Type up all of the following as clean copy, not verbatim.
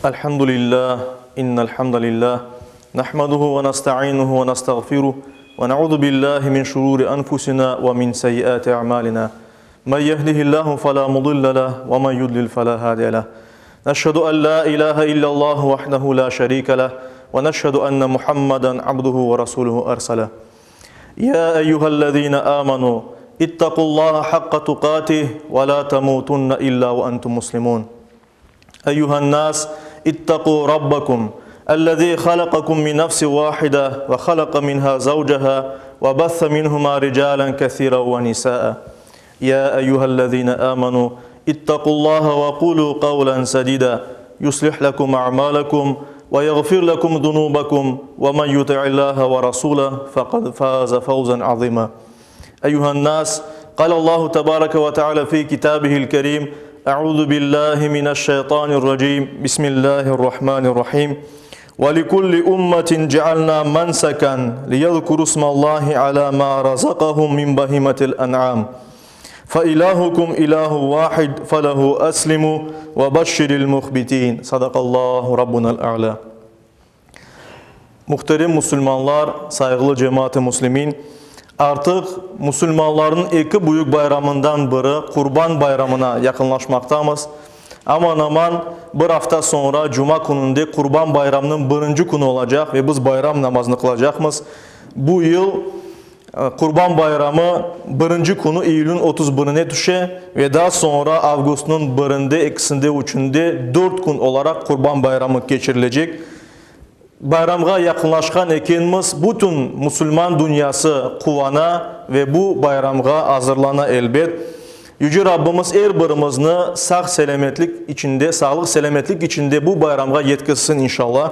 الحمد لله إن الحمد لله نحمده ونستعينه ونستغفره ونعوذ بالله من شرور أنفسنا ومن سيئات أعمالنا من يهده الله فلا مضل له ومن يضلل فلا هادي له نشهد أن لا إله إلا الله وحده لا شريك له ونشهد أن محمدا عبده ورسوله أرسله يا أيها الذين آمنوا اتقوا الله حق تقاته ولا تموتن إلا وأنتم مسلمون أيها الناس اتقوا ربكم الذي خلقكم من نفس واحدة وخلق منها زوجها وبث منهما رجالا كثيرا ونساء يا أيها الذين آمنوا اتقوا الله وقولوا قولا سديدا يصلح لكم أعمالكم ويغفر لكم ذنوبكم ومن يطع الله ورسوله فقد فاز فوزا عظيما أيها الناس قال الله تبارك وتعالى في كتابه الكريم أعوذ بالله من الشيطان الرجيم بسم الله الرحمن الرحيم ولكل أمة جعلنا منسكا ليذكروا اسم الله على ما رزقهم من بهيمة الأنعام فإلهكم إله واحد فله أسلموا وبشر المخبتين صدق الله ربنا الأعلى. Muhterem Müslümanlar, saygılı cemaat-i Müslümin, artık Müslümanların iki büyük bayramından biri Kurban Bayramı'na yakınlaşmaktayız. Aman aman bir hafta sonra Cuma gününde Kurban Bayramı'nın birinci günü olacak ve biz bayram namazını kılacağız. Bu yıl Kurban Bayramı birinci günü Eylül'ün 31'ine düşe ve daha sonra Ağustos'un 1'inde, 2'sinde, 3'ünde 4 gün olarak Kurban Bayramı geçirilecek. Bayramga yakınlaşkan ekenimiz bütün Müslüman dünyası kuvana ve bu bayramga hazırlana elbet. Yüce Rabbimiz her birimizni sağlık selametlik içinde bu bayramga yetkizsin inşallah.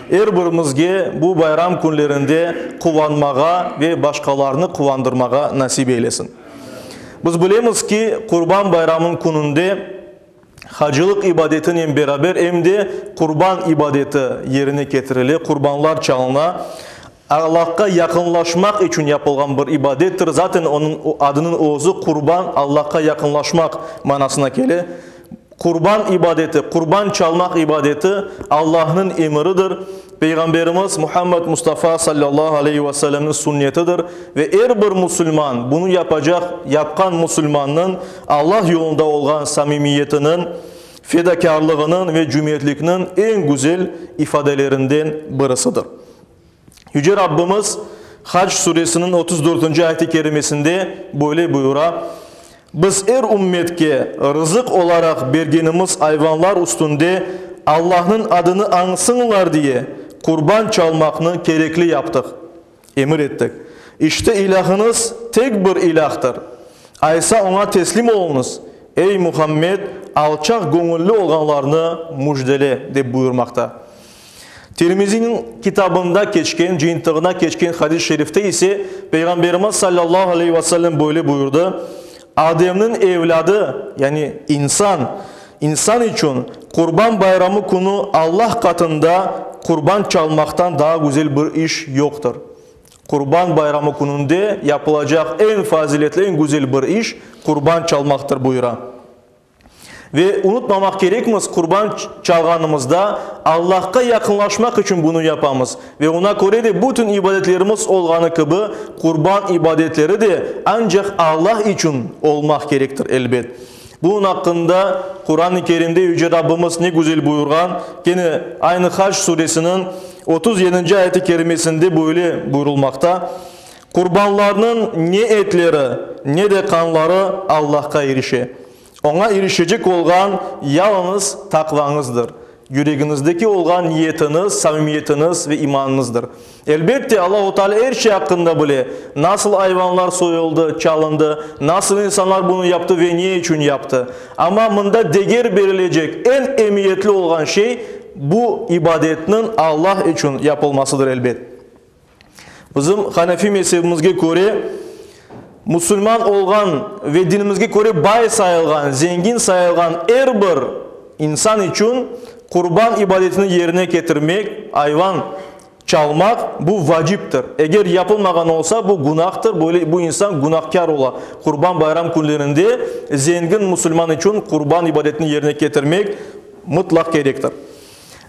Her birimizge bu bayram günlerinde kuvanmağa ve başkalarını kuvandırmağa nasip eylesin. Biz bilemiz ki Kurban Bayramı'nın gününde hacılık ibadetinin beraber hem de kurban ibadeti yerine getirilir. Kurbanlar çalına. Allah'a yakınlaşmak için yapılan bir ibadettir. Zaten onun adının oğuzu kurban, Allah'a yakınlaşmak manasına gelir. Kurban ibadeti, kurban çalmak ibadeti Allah'ın emridir. Peygamberimiz Muhammed Mustafa sallallahu aleyhi ve sellem'in sünnetidir. Ve her bir Müslüman bunu yapan Müslümanın Allah yolunda olan samimiyetinin, fedakarlığının ve cömertliğinin en güzel ifadelerinden birisidir. Yüce Rabbimiz Hac suresinin 34. ayet-i kerimesinde böyle buyurar. Biz her ümmetke rızık olarak bergenimiz hayvanlar üstünde Allah'ın adını ansınlar diye kurban çalmakını gerekli yaptık, emir ettik. İşte ilahınız tek bir ilahtır. Aysa ona teslim olunuz. Ey Muhammed, alçak gönüllü olanlarını müjdele de buyurmakta. Tirmizi'nin kitabında geçken, cintığına geçken hadis-i şerifte ise Peygamberimiz sallallahu aleyhi ve sellem böyle buyurdu. Adem'in evladı yani insan için Kurban Bayramı günü Allah katında kurban çalmaktan daha güzel bir iş yoktur. Kurban Bayramı gününde yapılacak en faziletli, en güzel bir iş kurban çalmaktır buyuran. Ve unutmamak gerekmez kurban çalganımızda Allah'a yakınlaşmak için bunu yapamız. Ve ona göre de bütün ibadetlerimiz olganı gibi kurban ibadetleri de ancak Allah için olmak gerektir elbet. Bunun hakkında Kur'an-ı Kerim'de Yüce Rabbimiz ne güzel buyurgan. Yine aynı Hac suresinin 37. ayet-i kerimesinde böyle buyurulmakta. Kurbanlarının ne etleri ne de kanları Allah'a erişe. Ona erişecek olan yalnız takvanızdır. Yüreğinizdeki olan niyetiniz, samimiyetiniz ve imanınızdır. Elbette Allah-u Teala her şey hakkında bile nasıl hayvanlar soyuldu, çalındı, nasıl insanlar bunu yaptı ve niye için yaptı. Ama bunda değer verilecek en emniyetli olan şey bu ibadetinin Allah için yapılmasıdır elbet. Bizim Hanefi mezhebimizge göre Müslüman olgan ve dinimizge göre bay sayılgan, zengin sayılgan her bir insan için kurban ibadetini yerine getirmek, hayvan çalmak bu vaciptir. Eğer yapılmagan olsa bu günahtır. Böyle bu insan günahkar ola. Kurban bayram günlerinde zengin Müslüman için kurban ibadetini yerine getirmek mutlak gerektir.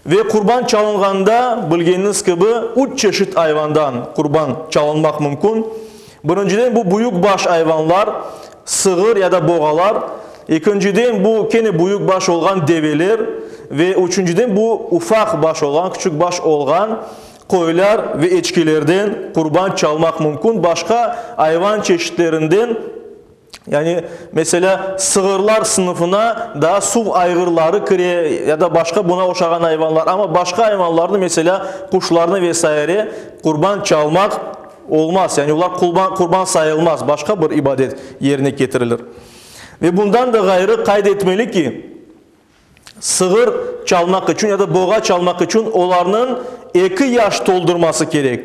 Ve kurban çalınganda bilgeniz gibi 3 çeşit hayvandan kurban çalınmak mümkün. Birinciden bu büyük baş hayvanlar, sığır ya da boğalar. İkinciden bu kene büyük baş olan develer ve üçüncüden bu ufak baş olan, küçük baş olan koylar ve eçkilerden kurban çalmak mümkün. Başka hayvan çeşitlerinden, yani mesela sığırlar sınıfına daha suv aygırları kire ya da başka buna oşağan hayvanlar, ama başka hayvanlarda mesela kuşlarını vesaire kurban çalmak olmaz. Yani onlar kurban sayılmaz. Başka bir ibadet yerine getirilir. Ve bundan da gayrı kaydetmeli ki sığır çalmak için ya da boğa çalmak için onların 2 yaş doldurması gerek.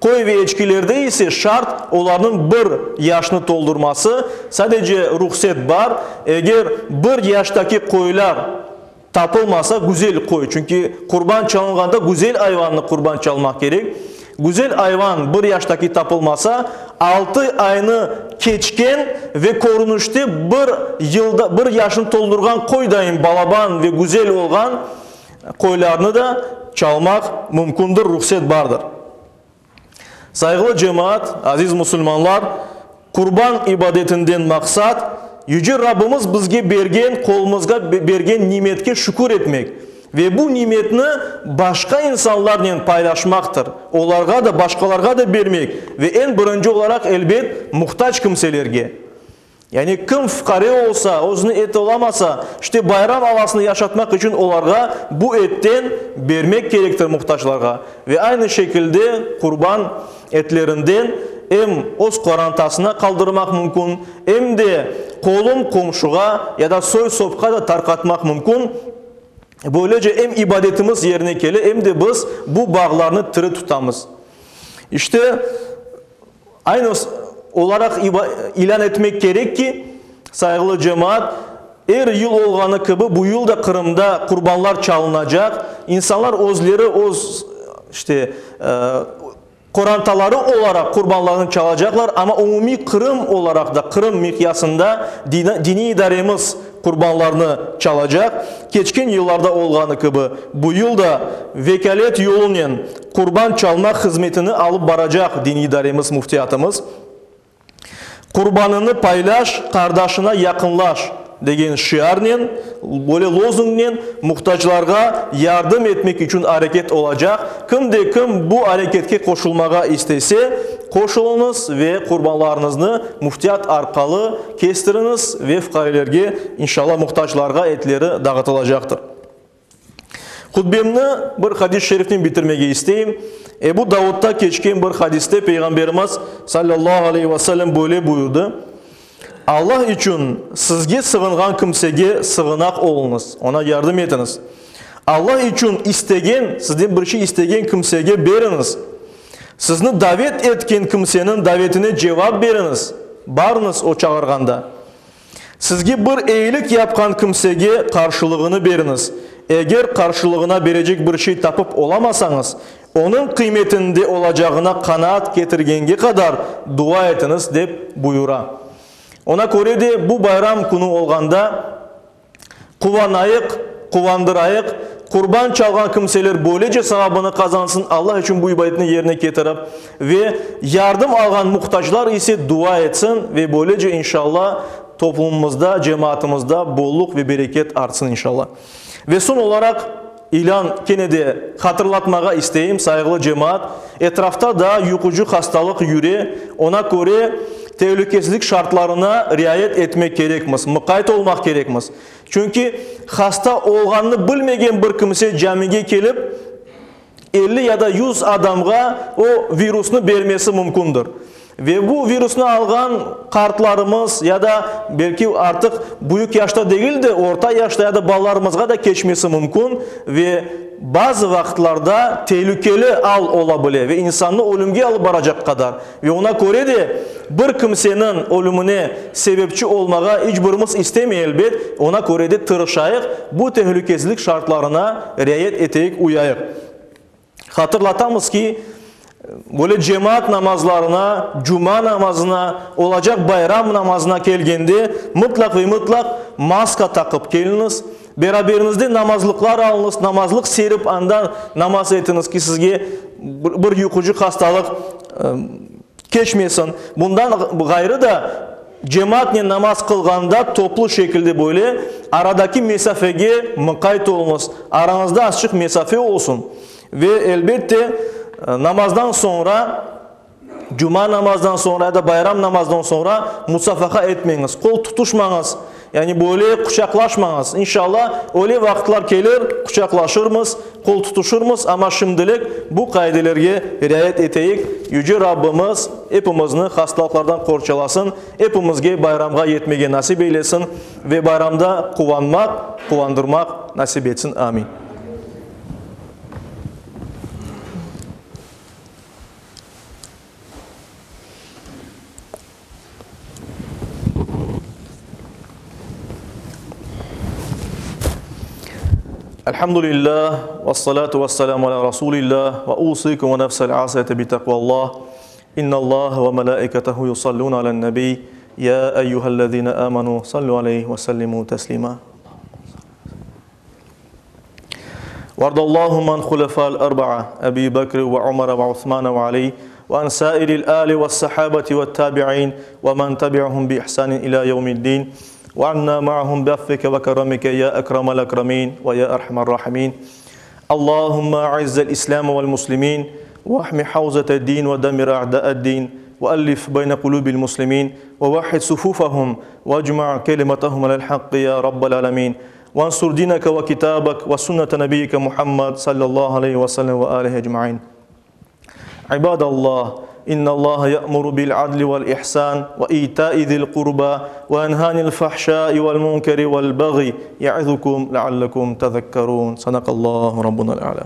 Koy ve eçkilerde ise şart onların 1 yaşını doldurması. Sadece ruhsat var. Eğer 1 yaştaki koylar tapılmasa güzel koy. Çünkü kurban çalınganda güzel hayvanını kurban çalmak gerek. Güzel hayvan 1 yaştaki tapılmasa 6 ayını keçken ve korunuşta 1 yaşını doldurgan koydayın balaban ve güzel olan koylarını da çalmak mümkündür, ruhsat vardır. Saygılı cemaat, aziz Müslümanlar, kurban ibadetinden maksat Yüce Rabbimiz bizge bergen, kolumuzga bergen nimetke şükür etmek ve bu nimetini başka insanlarla paylaşmaktır. Onlarga da başkalarga da vermek ve en birinci olarak elbet muhtaç kimselerge. Yani kim fukara olsa, özünü et olamasa, işte bayram havasını yaşatmak için onlarga bu etten vermek gerektir muhtaçlarga. Ve aynı şekilde kurban etlerinden hem öz karantasına kaldırmak mümkün, hem de kolum komşuğa ya da soy sopka da tarkatmak mümkün. Böylece hem ibadetimiz yerine gelir, hem de biz bu bağlarını tırı tutamız. İşte aynı olarak ilan etmek gerek ki saygılı cemaat, her yıl olğanı gibi bu yıl da Kırım'da kurbanlar çalınacak. İnsanlar özleri işte korantaları olarak kurbanlarını çalacaklar, ama umumi Kırım olarak da Kırım mikyasında dini idaremiz kurbanlarını çalacak. Geçken yıllarda olğanı gibi bu yılda vekalet yolundan kurban çalmak hizmetini alıp baracak dini idaremiz, muftiyatımız. Kurbanını paylaş, kardeşine yakınlaş degen şiarla, böyle lozungla muhtaçlarga yardım etmek için hareket olacak. Kim bu hareketke koşulmaga istese koşulunuz ve kurbanlarınızı muftiyat arkalı kestiriniz ve fuqarelerge inşallah muhtaçlarga etleri dağıtılacaktır. Hutbemni bir hadis şeriften bitirmege isteyim. Ebu Davud'da geçken bir hadiste Peygamberimiz sallallahu aleyhi ve sellem böyle buyurdu. Allah için sizge sığıngan kimsege sığınak olunuz, ona yardım etiniz. Allah için istegen, sizden bir şey istegen kimsege beriniz. Sizni davet etken kimsenin davetine cevap beriniz. Barınız o çağırganda. Sizge bir iyilik yapkan kimsege karşılığını beriniz. Eğer karşılığına verecek bir şey tapıp olamasanız, onun kıymetinde olacağına kanaat getirgenge kadar dua etiniz deyip buyura. Ona göre de bu bayram günü olganda kuvanayık, kuvandırayık, kurban çalgan kimseler böylece savabını kazansın, Allah için bu ibadetini yerine getirip ve yardım algan muhtaçlar ise dua etsin ve böylece inşallah toplumumuzda, cemaatimizde bolluk ve bereket artsın inşallah. Ve son olarak ilan kene de hatırlatmaga isteyim saygılı cemaat, etrafta da yukucu hastalık yürü, ona göre tehlikesizlik şartlarına riayet etmek gerekmez, mukayyet olmak gerekmez. Çünkü hasta olganını bilmegen bir kimse camiye gelip 50 ya da 100 adamga o virusunu vermesi mümkündür. Ve bu virüsünü algan kartlarımız ya da belki artık büyük yaşta değil de orta yaşta ya da ballarımızga da geçmesi mümkün ve bazı vakitlerde tehlikeli al olabilir ve insanı ölümge alıp baracak kadar ve ona göre de bir kimsenin ölümüne sebepçi olmağa hiçbirimiz istemeyiz elbet, ona göre de tırışayık bu tehlikesizlik şartlarına riayet eteyik, uyayık. Hatırlatamız ki böyle cemaat namazlarına, cuma namazına, olacak bayram namazına gelgende mutlak ve mutlak maska takıp geliniz Beraberinizde namazlıklar alınız, namazlık serip anda namaz etiniz ki sizge bir yukucu hastalık geçmesin. Bundan gayrı da cemaatle namaz kılganda toplu şekilde böyle aradaki mesafeye mukayyet olunuz. Aranızda açık mesafe olsun. Ve elbette namazdan sonra, cuma namazdan sonra ya da bayram namazdan sonra musafaha etmeyiniz. Kol tutuşmanız. Yani böyle kucaklaşmanız. İnşallah öyle vakitler gelir, kucaklaşırmız, kol tutuşurmuz ama şimdilik bu kaidelerge riayet eteyik. Yüce Rabbimiz hepimizni hastalıklardan korçalasın. Hepimizge bayramga yetmege nasip eylesin ve bayramda kuvanmak, kuvandırmak nasip etsin. Amin. Elhamdülillah ve salatu ve selamu ala Resulillah ve usikum ve nefsel asete bi takvallah. İnna Allah ve melaiketehu yusallun ala nebi. Ya eyyühellezine amanu sallu aleyhi ve sellimu teslima. Vardallahu man khulafa'l arba'a Ebi Bekr ve Umar ve Uthman ve Ali ve an sairil ali ve sahabati ve tabi'in ve man tabi'ahum bi ihsanin ila yevmiddin. وعنا معهم بعفوك وكرمك يا أكرم الأكرمين ويا أرحم الراحمين. اللهم أعز الإسلام والمسلمين واحمي حوزة الدين ودمر أعداء الدين وألف بين قلوب المسلمين ووحد صفوفهم واجمع كلمتهم على الحق يا رب العالمين. وانصر دينك وكتابك وسنة نبيك محمد صلى الله عليه وسلم وآله أجمعين. عباد الله، إن الله يأمر بالعدل والإحسان وإيتاء ذي القربى وينهى عن الفحشاء والمنكر والبغي يعظكم لعلكم تذكرون. صدق الله ربنا الأعلى.